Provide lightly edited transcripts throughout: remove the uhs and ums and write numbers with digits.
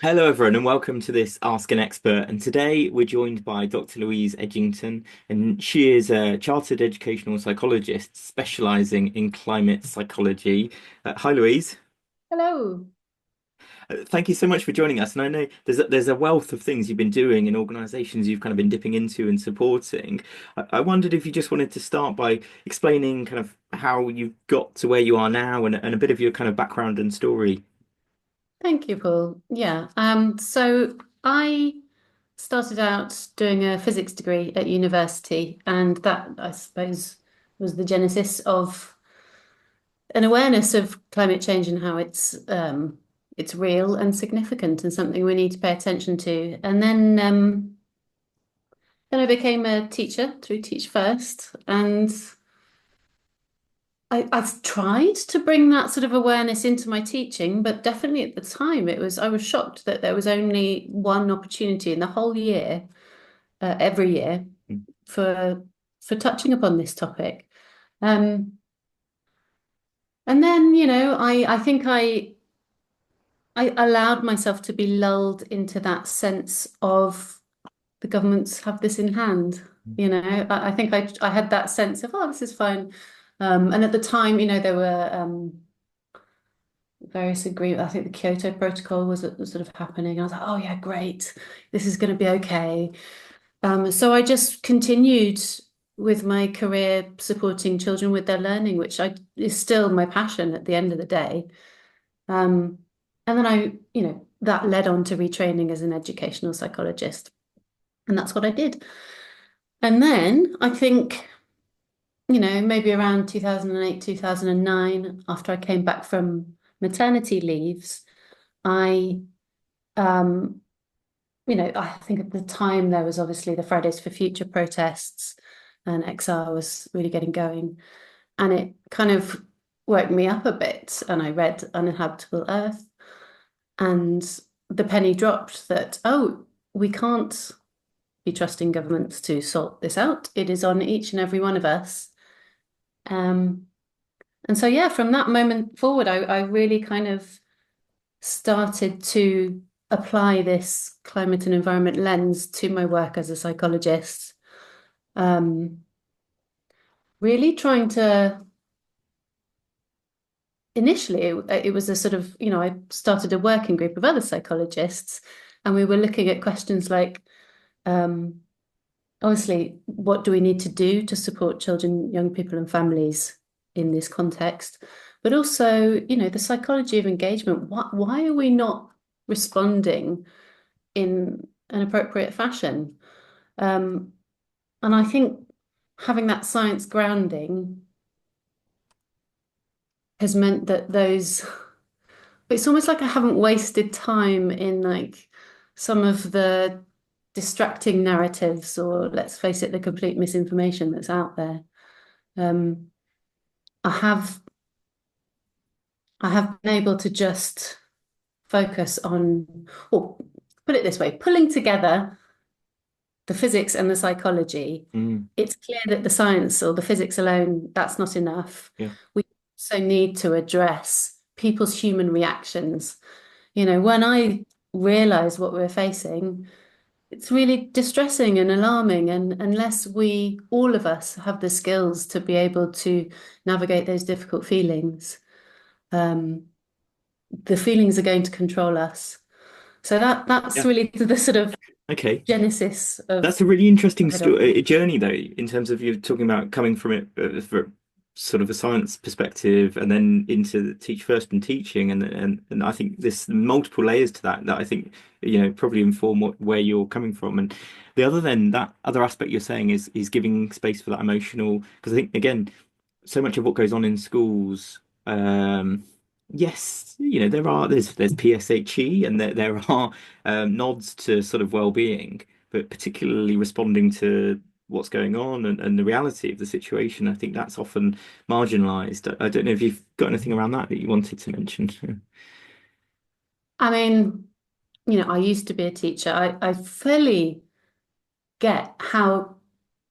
Hello, everyone, and welcome to this Ask an Expert. And today we're joined by Dr. Louise Edgington, and she is a chartered educational psychologist specializing in climate psychology. Hi, Louise. Hello. Thank you so much for joining us. And I know there's a wealth of things you've been doing and organizations you've kind of been dipping into and supporting. I wondered if you just wanted to start by explaining kind of how you got to where you are now and a bit of your kind of background and story. Thank you, Paul. Yeah. So I started out doing a physics degree at university, and that, I suppose, was the genesis of an awareness of climate change and how it's real and significant and something we need to pay attention to. And then I became a teacher through Teach First, and I've tried to bring that sort of awareness into my teaching, but definitely at the time I was shocked that there was only one opportunity in the whole year, every year, for for touching upon this topic. Um, and then, I think I allowed myself to be lulled into that sense of the governments have this in hand. I think I had that sense of, oh, this is fine. And at the time, there were various agreements. I think the Kyoto Protocol was sort of happening. I was like, oh yeah, great. This is going to be okay. So I just continued with my career supporting children with their learning, which is still my passion at the end of the day. Um, and then that led on to retraining as an educational psychologist. And that's what I did. And then I think, maybe around 2008, 2009, after I came back from maternity leaves, I Um, I think at the time there was obviously the Fridays for Future protests and XR was really getting going. And it kind of woke me up a bit. And I read Uninhabitable Earth and the penny dropped that, oh, we can't be trusting governments to sort this out. It is on each and every one of us. Um, and so, yeah, from that moment forward, I really kind of started to apply this climate and environment lens to my work as a psychologist. Um, really trying to, initially, it was a sort of, I started a working group of other psychologists, and we were looking at questions like, um, obviously, what do we need to do to support children, young people, and families in this context? But also, the psychology of engagement. Why are we not responding in an appropriate fashion? Um, and I think having that science grounding has meant that it's almost like I haven't wasted time in like some of the distracting narratives or let's face it, the complete misinformation that's out there. Um, I have I have been able to just focus on, or put it this way, pulling together the physics and the psychology. Mm, It's clear that the science or the physics alone, that's not enough. yeah. We also need to address people's human reactions. When I realize what we're facing, it's really distressing and alarming. And unless all of us, have the skills to be able to navigate those difficult feelings, um, the feelings are going to control us. So that's Yeah. really the sort of Okay. genesis That's a really interesting of it all. journey, though, in terms of you talking about coming from it for sort of a science perspective, and then into teach first and teaching, and I think there's multiple layers to that I think probably inform where you're coming from, and the other then that other aspect you're saying is giving space for that emotional, because I think again so much of what goes on in schools. Yes, there's PSHE and there are nods to sort of well-being, but particularly responding to what's going on and the reality of the situation, I think that's often marginalised. I don't know if you've got anything around that you wanted to mention. I mean, I used to be a teacher. I fully get how,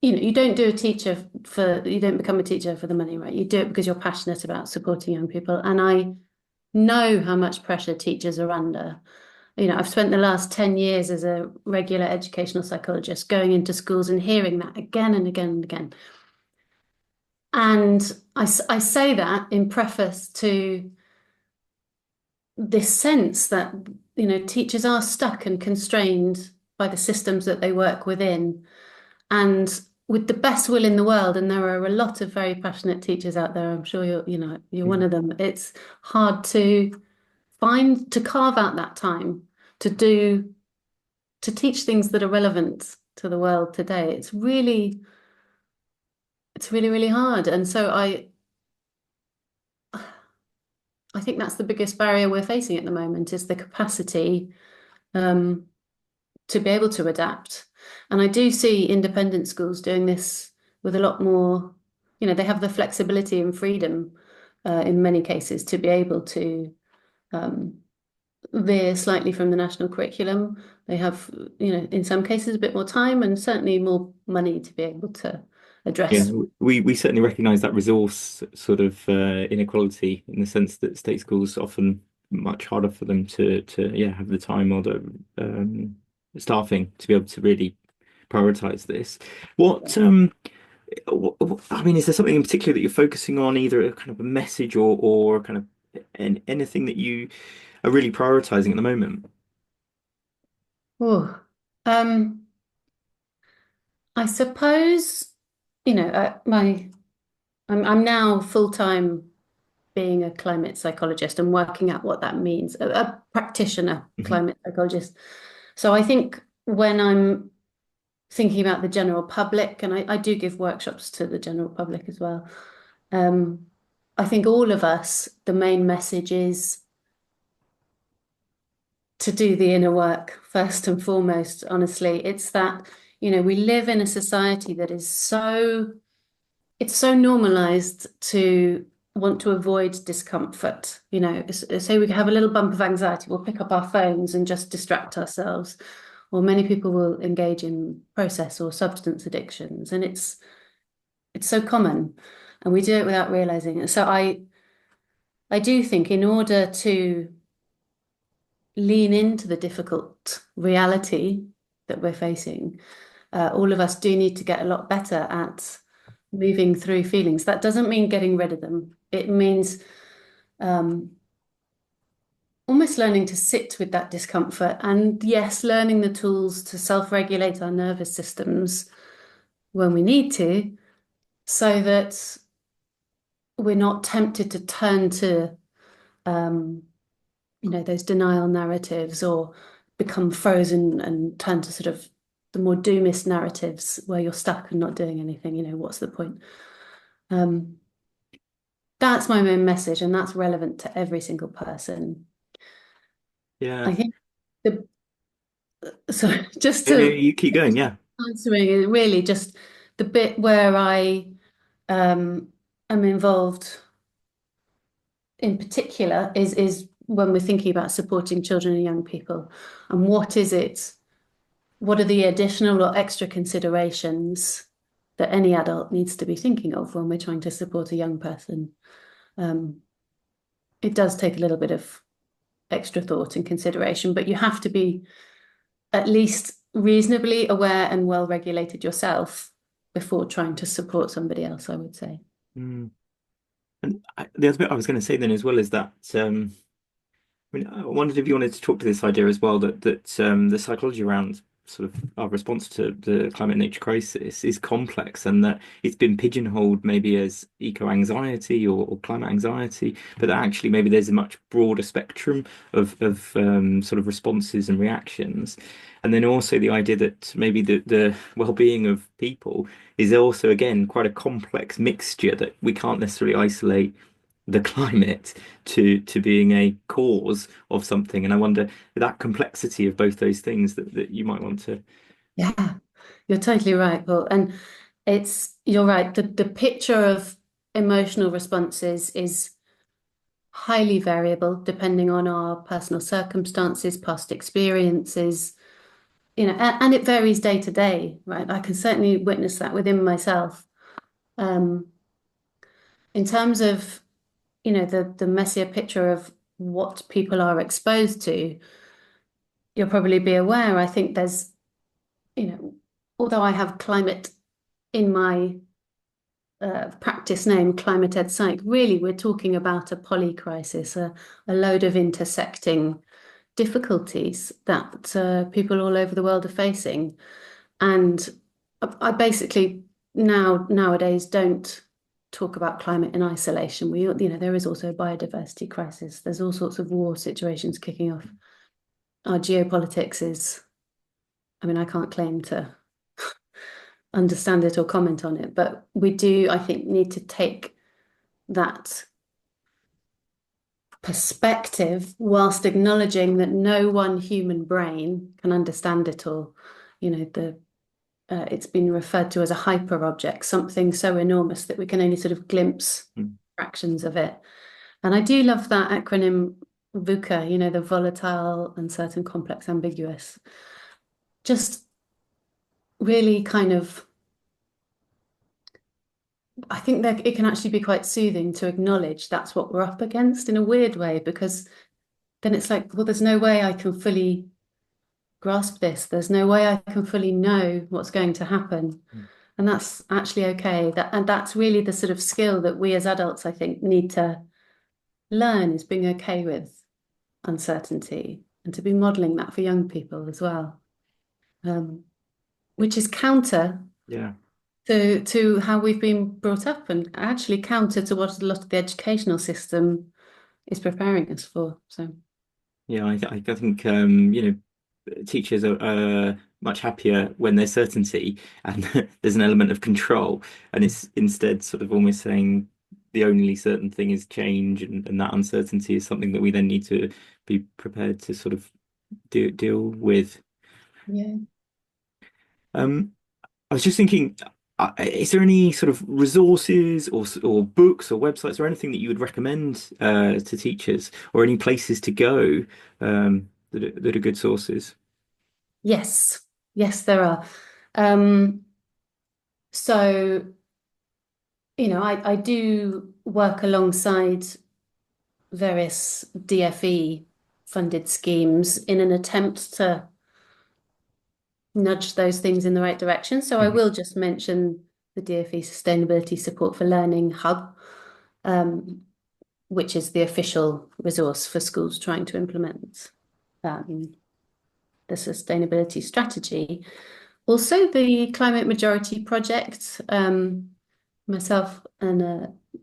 you don't become a teacher for the money, right? You do it because you're passionate about supporting young people. And I know how much pressure teachers are under. I've spent the last 10 years as a regular educational psychologist going into schools and hearing that again and again and again. And I say that in preface to this sense that, teachers are stuck and constrained by the systems that they work within. And with the best will in the world, and there are a lot of very passionate teachers out there, I'm sure you're one Mm. of them. It's hard to carve out that time to do to teach things that are relevant to the world today. It's really, really hard. And so I think that's the biggest barrier we're facing at the moment is the capacity um, to be able to adapt. And I do see independent schools doing this with a lot more, they have the flexibility and freedom in many cases to be able to um, veer slightly from the national curriculum. They have, in some cases a bit more time and certainly more money to be able to Yeah, address. we certainly recognise that resource sort of inequality in the sense that state schools often much harder for them to yeah have the time or the staffing to be able to really prioritise this. What I mean, is there something in particular that you're focusing on, either a kind of a message or kind of anything that you are really prioritising at the moment? Oh, um, I suppose, I'm now full-time being a climate psychologist and working out what that means, a practitioner Hmm. climate psychologist. So I think when I'm thinking about the general public, and I do give workshops to the general public as well, um, I think all of us, the main message is to do the inner work first and foremost, honestly. It's that, we live in a society that is it's so normalized to want to avoid discomfort. Say we have a little bump of anxiety, we'll pick up our phones and just distract ourselves. Or many people will engage in process or substance addictions, and it's so common, and we do it without realizing it. So I do think in order to lean into the difficult reality that we're facing, all of us do need to get a lot better at moving through feelings. That doesn't mean getting rid of them. It means um, almost learning to sit with that discomfort. And yes, learning the tools to self-regulate our nervous systems when we need to, so that we're not tempted to turn to, um, those denial narratives or become frozen and turn to sort of the more doomist narratives where you're stuck and not doing anything. What's the point? Um, that's my main message, and that's relevant to every single person. Yeah, I think the so just maybe to you keep going. Yeah. answering it really just the bit where I um, am involved in particular is when we're thinking about supporting children and young people, and what are the additional or extra considerations that any adult needs to be thinking of when we're trying to support a young person. Um, it does take a little bit of extra thought and consideration, but you have to be at least reasonably aware and well regulated yourself before trying to support somebody else, I would say. Mm. And the other bit I was going to say then as well is that I mean, I wondered if you wanted to talk to this idea as well that the psychology around sort of our response to the climate nature crisis is complex and that it's been pigeonholed maybe as eco anxiety or climate anxiety, but that actually maybe there's a much broader spectrum of sort of responses and reactions. And then also the idea that maybe the well-being of people is also again quite a complex mixture that we can't necessarily isolate the climate to being a cause of something. And I wonder that complexity of both those things that you might want to. Yeah, you're totally right, Paul. And you're right, the picture of emotional responses is highly variable depending on our personal circumstances, past experiences, and it varies day to day, right? I can certainly witness that within myself. Um, in terms of, the messier picture of what people are exposed to, you'll probably be aware, I think although I have climate in my practice name, Climate Ed Psych, really we're talking about a poly crisis, a load of intersecting difficulties that people all over the world are facing. And I basically nowadays don't talk about climate in isolation. There is also a biodiversity crisis. There's all sorts of war situations kicking off. Our geopolitics is, I mean, I can't claim to understand it or comment on it, but we do, I think, need to take that perspective whilst acknowledging that no one human brain can understand it all. It's been referred to as a hyper object, something so enormous that we can only sort of glimpse Mm. fractions of it. And I do love that acronym VUCA, the volatile, uncertain, complex, ambiguous. Just really kind of, I think that it can actually be quite soothing to acknowledge that's what we're up against in a weird way, because then it's like, well, there's no way I can fully grasp this. There's no way I can fully know what's going to happen. Mm. And that's actually okay. And that's really the sort of skill that we as adults, I think, need to learn, is being okay with uncertainty and to be modeling that for young people as well. Which is counter Yeah. to how we've been brought up, and actually counter to what a lot of the educational system is preparing us for. So Yeah, I think teachers are much happier when there's certainty and there's an element of control, and it's instead sort of almost saying the only certain thing is change, and that uncertainty is something that we then need to be prepared to sort of deal with. yeah. Um, I was just thinking, is there any sort of resources or books or websites or anything that you would recommend to teachers, or any places to go that are good sources? Yes, yes, there are. Um, so, I do work alongside various DFE funded schemes in an attempt to nudge those things in the right direction. So I Mhm. will just mention the DFE Sustainability Support for Learning Hub, um, which is the official resource for schools trying to implement the sustainability strategy. Also, the Climate Majority Project, myself and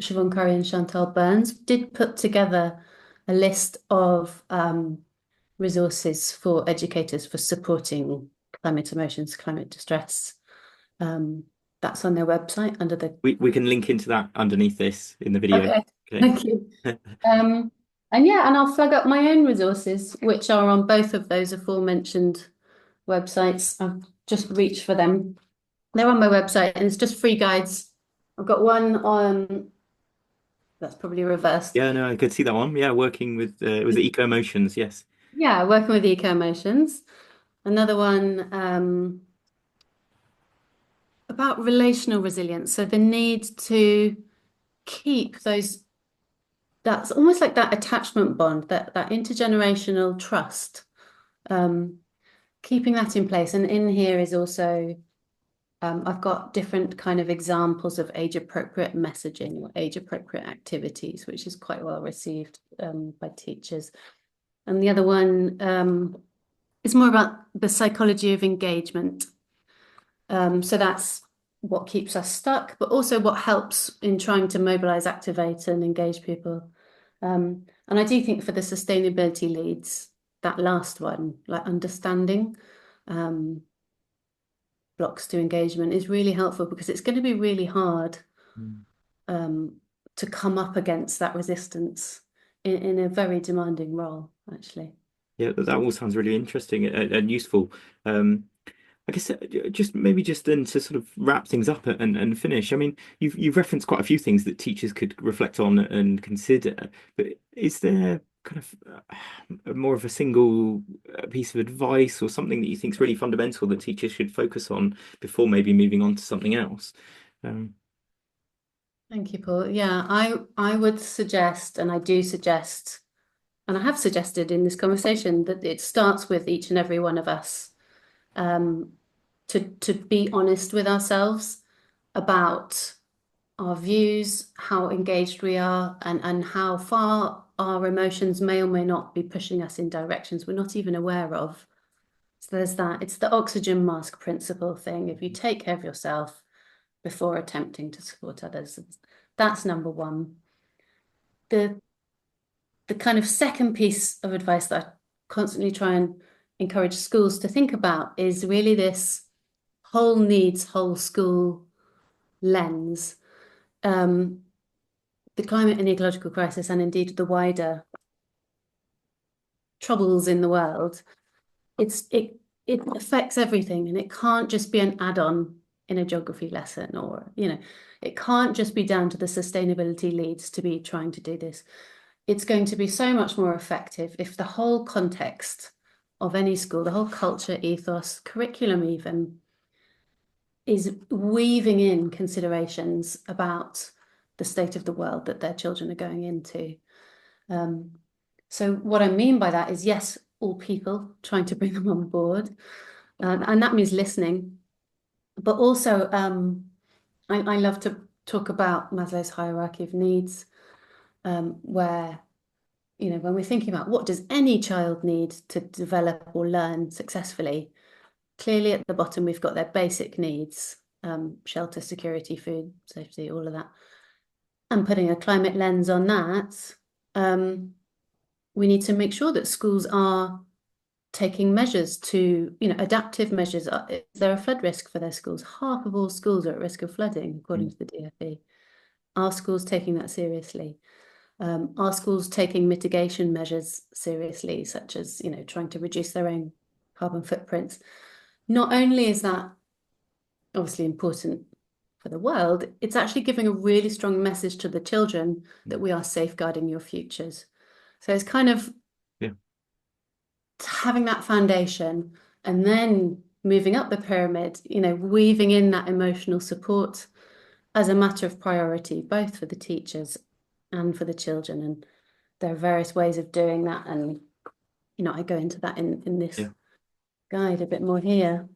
Siobhan Curry and Chantal Burns did put together a list of resources for educators for supporting climate emotions, climate distress. Um, that's on their website under the. We can link into that underneath this in the video. Okay, Okay. thank you. Um, and yeah, and I'll flag up my own resources, which are on both of those aforementioned websites. I've just reached for them. They're on my website, and it's just free guides. I've got one on, that's probably reversed. Yeah, no, I could see that one. Yeah, working with was it Eco Emotions? Yes. Yeah, working with eco emotions. Another one about relational resilience. So the need to keep those, that's almost like that attachment bond, that intergenerational trust, um, keeping that in place. And in here is also, I've got different kind of examples of age appropriate messaging or age appropriate activities, which is quite well received by teachers. And the other one is more about the psychology of engagement. So that's what keeps us stuck, but also what helps in trying to mobilize, activate, and engage people. And I do think for the sustainability leads, that last one, like understanding blocks to engagement, is really helpful, because it's going to be really hard Mm. um, to come up against that resistance in a very demanding role, actually. Yeah, that all sounds really interesting and useful. I guess just maybe just then to sort of wrap things up and finish. I mean, you've referenced quite a few things that teachers could reflect on and consider, but is there kind of more of a single piece of advice or something that you think is really fundamental that teachers should focus on before maybe moving on to something else? Um, Thank you, Paul. Yeah, I would suggest, and I do suggest, and I have suggested in this conversation that it starts with each and every one of us, um, to be honest with ourselves about our views, how engaged we are, and how far our emotions may or may not be pushing us in directions we're not even aware of. So there's that. It's the oxygen mask principle thing. If you take care of yourself before attempting to support others, that's number one. The the kind of second piece of advice that I constantly try and encourage schools to think about is really this whole needs, whole school lens. Um, the climate and ecological crisis, and indeed the wider troubles in the world, it affects everything, and it can't just be an add-on in a geography lesson, or it can't just be down to the sustainability leads to be trying to do this. It's going to be so much more effective if the whole context of any school, the whole culture, ethos, curriculum even, is weaving in considerations about the state of the world that their children are going into. So what I mean by that is, yes, all people, trying to bring them on board, and that means listening, but also I love to talk about Maslow's hierarchy of needs, where when we're thinking about what does any child need to develop or learn successfully, clearly at the bottom we've got their basic needs, shelter, security, food, safety, all of that. And putting a climate lens on that, we need to make sure that schools are taking measures to, adaptive measures. Is there a flood risk for their schools? Half of all schools are at risk of flooding, according Mm. to the DfE. Are schools taking that seriously? Are schools taking mitigation measures seriously, such as, trying to reduce their own carbon footprints? Not only is that obviously important for the world, it's actually giving a really strong message to the children that we are safeguarding your futures. So it's kind of Yeah. having that foundation and then moving up the pyramid, weaving in that emotional support as a matter of priority, both for the teachers and for the children. And there are various ways of doing that. And, I go into that in this Yeah. guide a bit more here.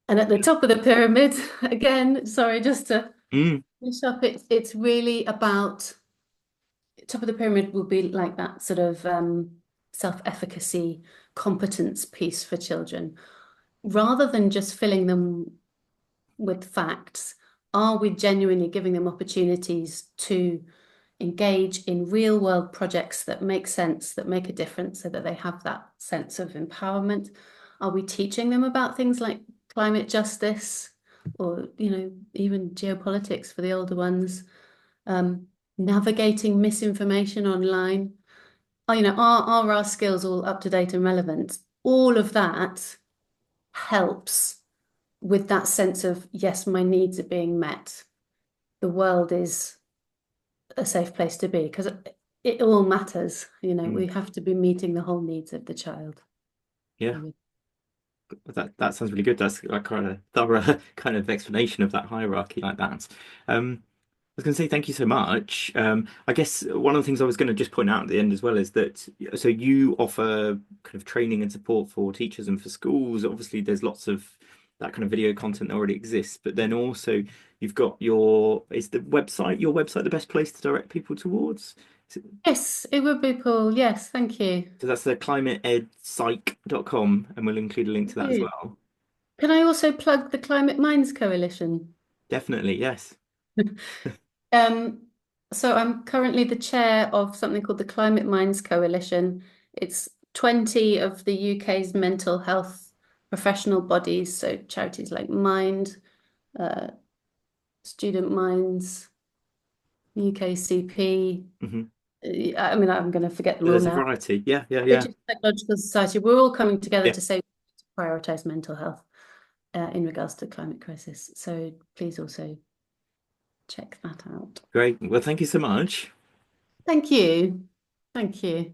And at the top of the pyramid, again, sorry, just to Mm. finish up, it's really about, top of the pyramid will be like that sort of self-efficacy, competence piece for children. Rather than just filling them with facts, are we genuinely giving them opportunities to engage in real world projects that make sense, that make a difference, so that they have that sense of empowerment? Are we teaching them about things like climate justice, or, even geopolitics for the older ones? Navigating misinformation online? Are our skills all up to date and relevant? All of that helps with that sense of, yes, my needs are being met. The world is a safe place to be, because it all matters. Mm. We have to be meeting the whole needs of the child. Yeah. So, That sounds really good. That's like kind of thorough kind of explanation of that hierarchy like that. I was going to say thank you so much. I guess one of the things I was going to just point out at the end as well is that so you offer kind of training and support for teachers and for schools. Obviously, there's lots of that kind of video content that already exists, but then also you've got is your website the best place to direct people towards? yes, it would be cool. Yes, thank you. So that's the climateedpsych.com, and we'll include a link to that as well. Can I also plug the Climate Minds Coalition? Definitely, yes. Um, so I'm currently the chair of something called the Climate Minds Coalition. It's 20 of the UK's mental health professional bodies, so charities like Mind, uh, Student Minds, UKCP. Hmm. I mean, I'm going to forget them all There's a now. variety. Yeah, yeah, yeah. British Psychological Society. We're all coming together Yeah, to say to prioritise mental health in regards to climate crisis. So please also check that out. great. Well, thank you so much. Thank you. Thank you.